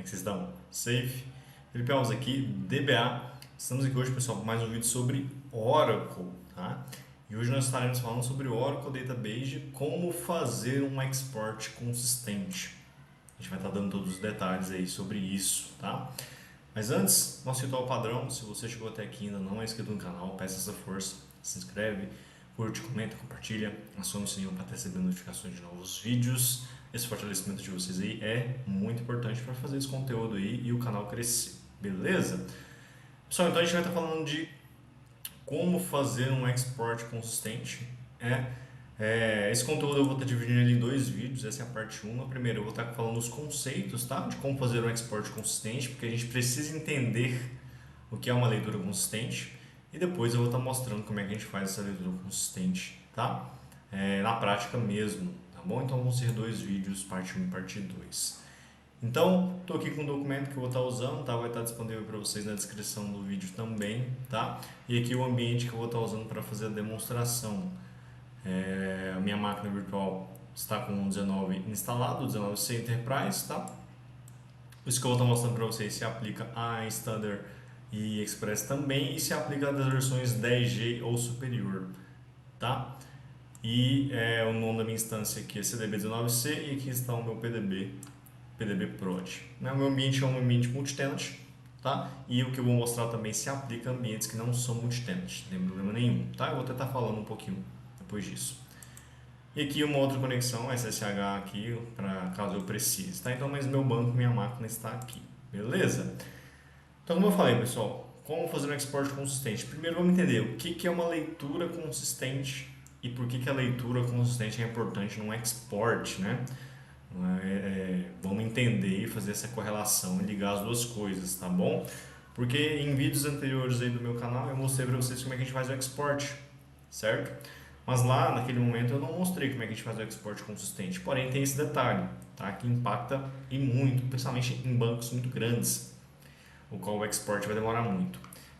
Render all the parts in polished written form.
que vocês estão? Safe? Felipe Alves aqui, DBA. Estamos aqui hoje, pessoal, com mais um vídeo sobre Oracle, tá? E hoje nós estaremos falando sobre o Oracle Database, como fazer um export consistente. A gente vai estar dando todos os detalhes aí sobre isso, tá? Mas antes, nosso ritual padrão, se você chegou até aqui e ainda não é inscrito no canal, peça essa força, se inscreve, curte, comenta, compartilha, aciona o sininho para receber notificações de novos vídeos. Esse fortalecimento de vocês aí é muito importante para fazer esse conteúdo aí e o canal crescer, beleza? Pessoal, então a gente vai estar falando de como fazer um export consistente. Esse conteúdo eu vou estar dividindo ele em dois vídeos, essa é a parte 1. Primeiro eu vou estar falando os conceitos, tá? De como fazer um export consistente, porque a gente precisa entender o que é uma leitura consistente. E depois eu vou estar mostrando como é que a gente faz essa leitura consistente, tá? Na prática mesmo, tá bom? Então vão ser dois vídeos, parte 1 e parte 2. Então, estou aqui com um documento que eu vou estar usando, tá? Vai estar disponível para vocês na descrição do vídeo também, tá? E aqui o ambiente que eu vou estar usando para fazer a demonstração. A minha máquina virtual está com o 19 instalado, o 19C Enterprise, tá? Isso que eu vou estar mostrando para vocês se aplica a Standard e Express também e se aplica das versões 10G ou superior, tá? E o nome da minha instância aqui é CDB19C e aqui está o meu PDB Prod. O meu ambiente é um ambiente multitenant, tá? E o que eu vou mostrar também se aplica a ambientes que não são multitenant, não tem problema nenhum, tá? Eu vou tentar falando um pouquinho depois disso. E aqui uma outra conexão SSH aqui, para caso eu precise, tá? Então, mas meu banco, minha máquina está aqui, beleza? Então, como eu falei, pessoal, como fazer um export consistente? Primeiro vamos entender o que é uma leitura consistente e por que a leitura consistente é importante num export, né? Vamos entender e fazer essa correlação e ligar as duas coisas, tá bom? Porque em vídeos anteriores aí do meu canal eu mostrei para vocês como é que a gente faz o export, certo? Mas lá naquele momento eu não mostrei como é que a gente faz o export consistente, porém tem esse detalhe, tá? Que impacta e muito, principalmente em bancos muito grandes, o qual o export vai demorar muito.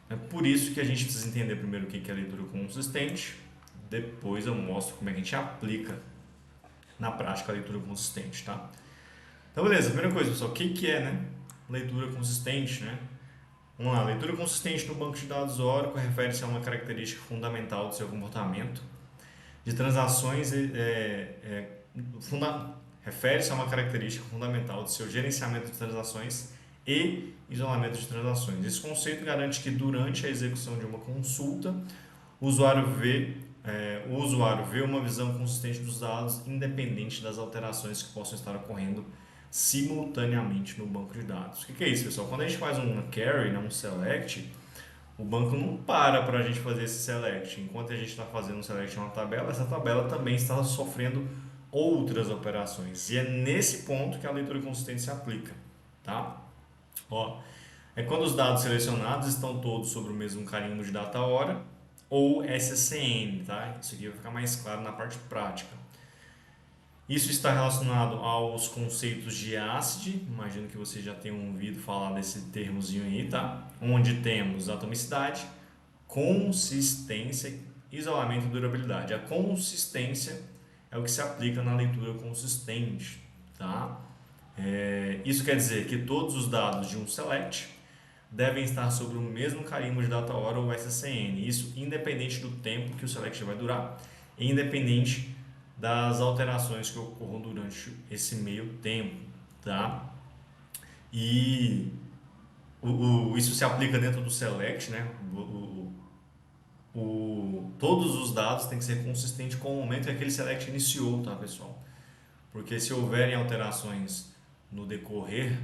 É por isso que a gente precisa entender primeiro o que é a leitura consistente, depois eu mostro como é que a gente aplica na prática a leitura consistente, tá? Então beleza, primeira coisa, pessoal, o que é, né, leitura consistente, né? Vamos lá, leitura consistente no banco de dados Oracle refere-se a uma característica fundamental do seu comportamento de transações, refere-se a uma característica fundamental do seu gerenciamento de transações e isolamento de transações. Esse conceito garante que durante a execução de uma consulta, o usuário vê uma visão consistente dos dados, independente das alterações que possam estar ocorrendo simultaneamente no banco de dados. O que é isso, pessoal? Quando a gente faz um query, um select, o banco não para a gente fazer esse select. Enquanto a gente está fazendo um select em uma tabela, essa tabela também está sofrendo outras operações. E é nesse ponto que a leitura consistente se aplica, tá? É quando os dados selecionados estão todos sobre o mesmo carimbo de data hora ou SCN, tá? Isso aqui vai ficar mais claro na parte prática. Isso está relacionado aos conceitos de ACID, imagino que vocês já tenham ouvido falar desse termozinho aí, tá? Onde temos atomicidade, consistência, isolamento e durabilidade. A consistência é o que se aplica na leitura consistente, tá? Isso quer dizer que todos os dados de um select devem estar sobre o mesmo carimbo de data hora ou SCN, isso independente do tempo que o select vai durar, e independente das alterações que ocorram durante esse meio tempo, tá? E isso se aplica dentro do select, né? Todos os dados têm que ser consistentes com o momento que aquele select iniciou, tá, pessoal? Porque se houverem alterações no decorrer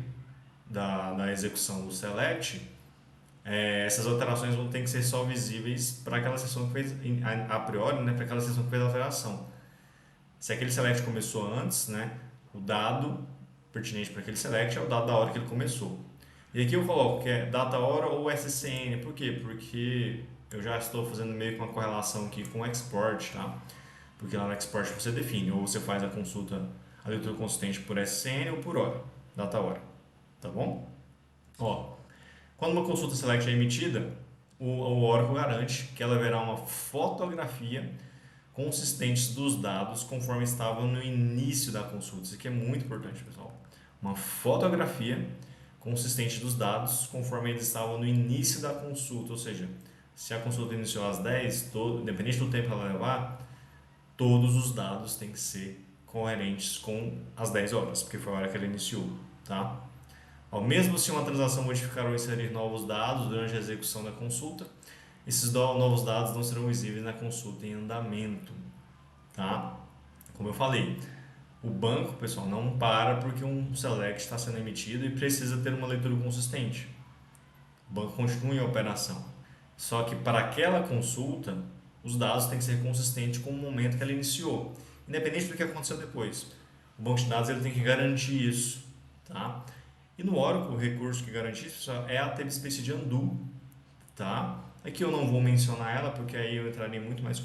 da execução do select, essas alterações vão ter que ser só visíveis para aquela sessão que fez, a priori, né, para aquela sessão que fez a alteração. Se aquele select começou antes, né, o dado pertinente para aquele select é o dado da hora que ele começou. E aqui eu coloco que é data hora ou SCN. Por quê? Porque eu já estou fazendo meio que uma correlação aqui com o export, tá? Porque lá no export você define, ou você faz a consulta, a leitura consistente por SCN ou por hora, data hora, tá bom? Quando uma consulta select é emitida, o Oracle garante que ela verá uma fotografia consistentes dos dados conforme estavam no início da consulta. Isso aqui é muito importante, pessoal. Uma fotografia consistente dos dados conforme eles estavam no início da consulta, ou seja, se a consulta iniciou às 10, independente do tempo que ela levar, todos os dados têm que ser coerentes com as 10 horas, porque foi a hora que ela iniciou, tá? Ao mesmo se uma transação modificar ou inserir novos dados durante a execução da consulta, esses novos dados não serão visíveis na consulta em andamento, tá? Como eu falei, o banco, pessoal, não para porque um select está sendo emitido e precisa ter uma leitura consistente. O banco continua em operação. Só que para aquela consulta, os dados têm que ser consistentes com o momento que ela iniciou, independente do que aconteceu depois. O banco de dados ele tem que garantir isso, tá? E no Oracle, o recurso que garante isso, pessoal, é a table-space de undo, tá? Aqui eu não vou mencionar ela porque aí eu entraria muito mais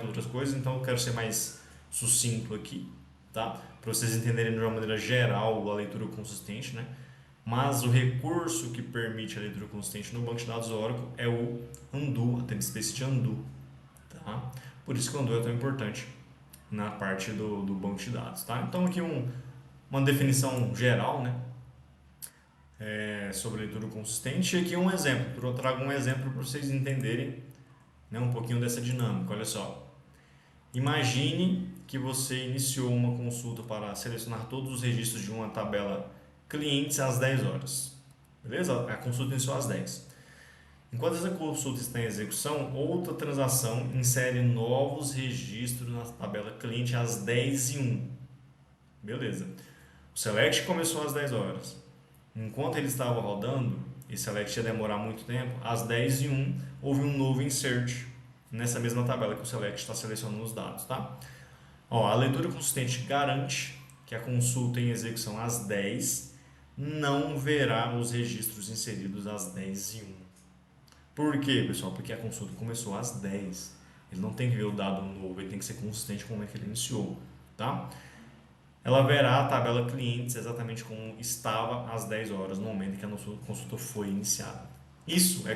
outras coisas, então eu quero ser mais sucinto aqui, tá? Para vocês entenderem de uma maneira geral a leitura consistente, né? Mas o recurso que permite a leitura consistente no banco de dados Oracle é o undo, a table-space de undo, tá? Por isso que o undo é tão importante na parte do banco de dados, tá? Então aqui uma definição geral, né? Sobre leitura consistente. E aqui um exemplo, eu trago um exemplo para vocês entenderem, né, um pouquinho dessa dinâmica. Olha só, imagine que você iniciou uma consulta para selecionar todos os registros de uma tabela clientes às 10 horas, beleza? A consulta iniciou às 10. Enquanto essa consulta está em execução, outra transação insere novos registros na tabela cliente às 10h01, beleza? O select começou às 10 horas. Enquanto ele estava rodando, esse select ia demorar muito tempo, às 10h01 houve um novo insert nessa mesma tabela que o select está selecionando os dados, tá? Ó, a leitura consistente garante que a consulta em execução às 10 não verá os registros inseridos às 10h01. Por quê, pessoal? Porque a consulta começou às 10. Ele não tem que ver o dado novo, ele tem que ser consistente com o que ele iniciou, tá? Ela verá a tabela clientes exatamente como estava às 10 horas, no momento em que a nossa consulta foi iniciada. Isso é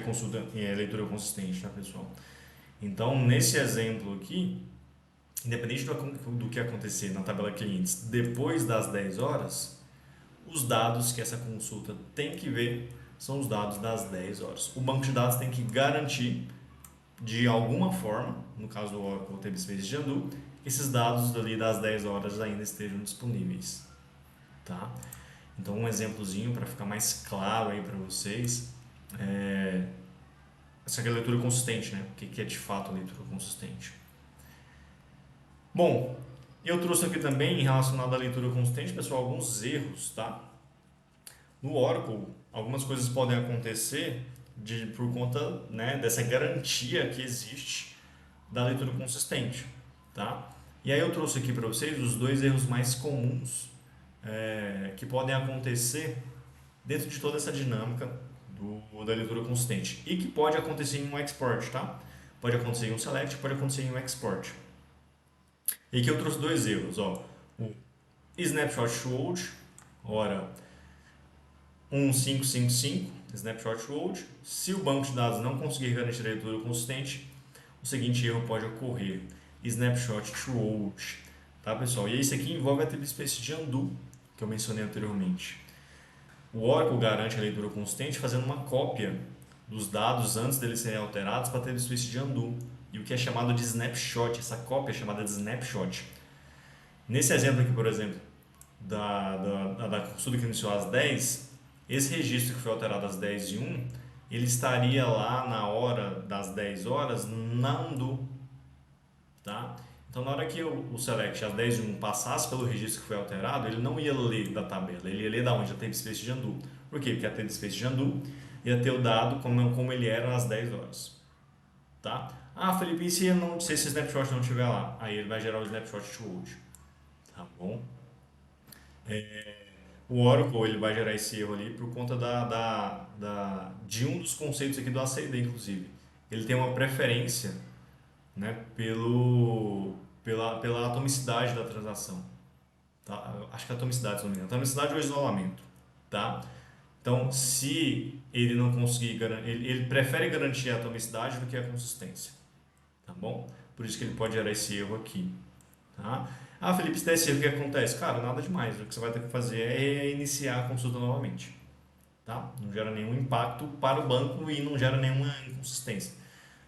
leitura consistente, tá, pessoal? Então, nesse exemplo aqui, independente do que acontecer na tabela clientes depois das 10 horas, os dados que essa consulta tem que ver são os dados das 10 horas. O banco de dados tem que garantir, de alguma forma, no caso do Oracle Table-Space de undo, esses dados ali das 10 horas ainda estejam disponíveis, tá? Então, um exemplozinho para ficar mais claro aí para vocês, essa aqui é a leitura consistente, né? O que é de fato a leitura consistente? Bom, eu trouxe aqui também, relacionado à leitura consistente, pessoal, alguns erros, tá? No Oracle, algumas coisas podem acontecer por conta, né, dessa garantia que existe da leitura consistente, tá? E aí eu trouxe aqui para vocês os dois erros mais comuns que podem acontecer dentro de toda essa dinâmica da leitura consistente e que pode acontecer em um export, tá? Pode acontecer em um select, pode acontecer em um export. E aqui eu trouxe dois erros, ó. O snapshot to old, ora 1555, snapshot to old. Se o banco de dados não conseguir garantir a leitura consistente, o seguinte erro pode ocorrer: snapshot to old, tá, pessoal? E esse aqui envolve a table-space de undo que eu mencionei anteriormente. O Oracle garante a leitura consistente fazendo uma cópia dos dados antes deles serem alterados para a table-space de undo, e o que é chamado de snapshot. Essa cópia é chamada de snapshot. Nesse exemplo aqui, por exemplo, da consulta que iniciou às 10, esse registro que foi alterado às 10h01, ele estaria lá na hora das 10 horas na undo, tá? Então, na hora que o select às 10h01 passasse pelo registro que foi alterado, ele não ia ler da tabela, ele ia ler da onde? Da table-space de undo. Por quê? Porque a table-space de undo ia ter o dado como ele era às 10 horas, tá? Ah, Felipe, e se esse snapshot não estiver lá? Aí ele vai gerar o snapshot to old, tá bom? O Oracle ele vai gerar esse erro ali por conta de um dos conceitos aqui do ACD, inclusive. Ele tem uma preferência, né, pela atomicidade da transação. Tá? Acho que é atomicidade, se não me engano. Atomicidade ou isolamento. Tá? Então, se ele não conseguir ele prefere garantir a atomicidade do que a consistência. Tá bom? Por isso que ele pode gerar esse erro aqui. Tá? Ah, Felipe, se der esse erro, o que acontece? Cara, nada demais. O que você vai ter que fazer é iniciar a consulta novamente. tá? Não gera nenhum impacto para o banco e não gera nenhuma inconsistência.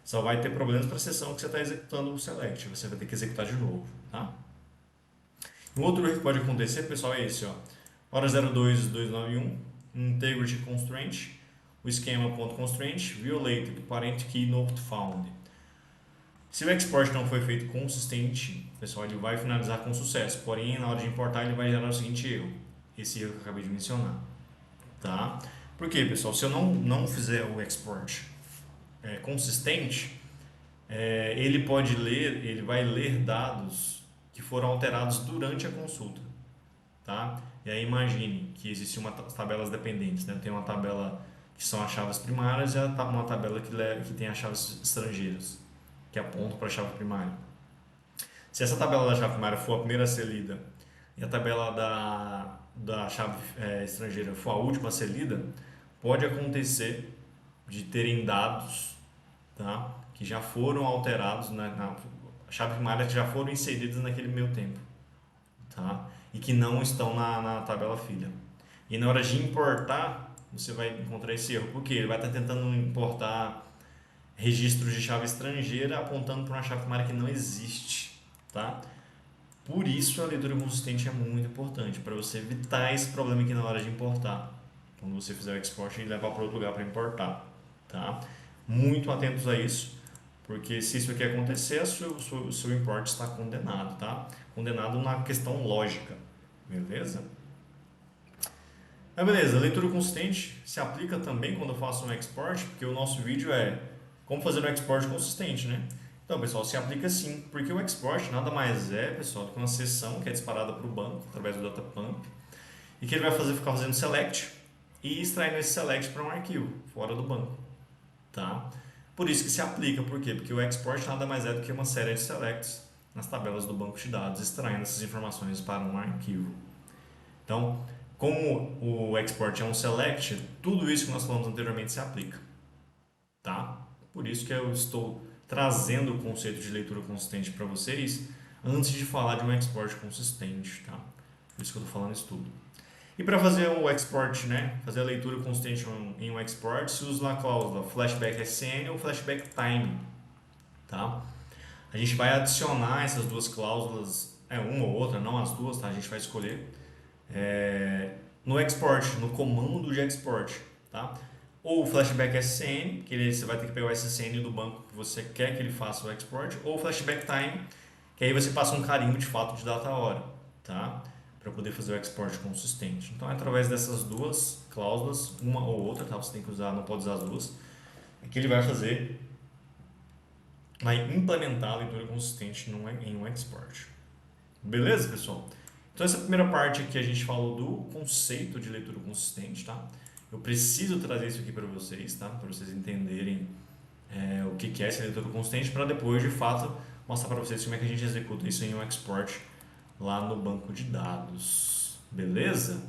Só vai ter problemas para a sessão que você está executando o select, você vai ter que executar de novo, tá? Um outro erro que pode acontecer, pessoal, é esse, ó. Hora 02291, integrity constraint, o esquema.constraint, violated, parent key not found. Se o export não foi feito consistente, pessoal, ele vai finalizar com sucesso. Porém, na hora de importar, ele vai gerar o seguinte erro. Esse erro que eu acabei de mencionar. Tá? Por quê, pessoal? Se eu não fizer o export consistente, ele vai ler dados que foram alterados durante a consulta. Tá? E aí imagine que existe uma tabelas dependentes. Né? Tem uma tabela que são as chaves primárias e uma tabela que tem as chaves estrangeiras, que apontam para a chave primária. Se essa tabela da chave primária for a primeira a ser lida e a tabela da chave estrangeira for a última a ser lida, pode acontecer de terem dados, tá, que já foram alterados na chave primária, que já foram inseridos naquele meio tempo, tá, e que não estão na tabela filha. E na hora de importar, você vai encontrar esse erro, porque ele vai estar tentando importar registros de chave estrangeira apontando para uma chave primária que não existe, tá? Por isso a leitura consistente é muito importante, para você evitar esse problema aqui na hora de importar. Quando você fizer o export e levar para outro lugar para importar, tá? Muito atentos a isso, porque se isso aqui acontecer, o seu import está condenado, tá? Condenado na questão lógica, beleza? Beleza, a leitura consistente se aplica também quando eu faço um export, porque o nosso vídeo é como fazer um export consistente, né? Então, pessoal, se aplica sim, porque o export nada mais é, pessoal, do que uma sessão que é disparada para o banco através do data pump e que ele vai ficar fazendo select e extraindo esse select para um arquivo fora do banco, tá? Por isso que se aplica, por quê? Porque o export nada mais é do que uma série de selects nas tabelas do banco de dados, extraindo essas informações para um arquivo. Então, como o export é um select, tudo isso que nós falamos anteriormente se aplica, tá? Por isso que eu estou trazendo o conceito de leitura consistente para vocês antes de falar de um export consistente, tá? Por isso que eu estou falando isso tudo. E para fazer o export, né, fazer a leitura consistente em um export, se usa a cláusula flashback SCN ou flashback time, tá? A gente vai adicionar essas duas cláusulas, uma ou outra, não as duas, tá? A gente vai escolher no export, no comando de export, tá? Ou o flashback SCN, que você vai ter que pegar o SCN do banco que você quer que ele faça o export, ou o flashback time, que aí você passa um carimbo de fato de data hora, tá? Para poder fazer o export consistente. Então, é através dessas duas cláusulas, uma ou outra, tá? Você tem que usar, não pode usar as duas, é que ele vai implementar a leitura consistente em um export. Beleza, pessoal? Então, essa primeira parte aqui a gente falou do conceito de leitura consistente, tá? Eu preciso trazer isso aqui para vocês, tá? Para vocês entenderem o que é essa leitura consistente, para depois, de fato, mostrar para vocês como é que a gente executa isso em um export lá no banco de dados. Beleza?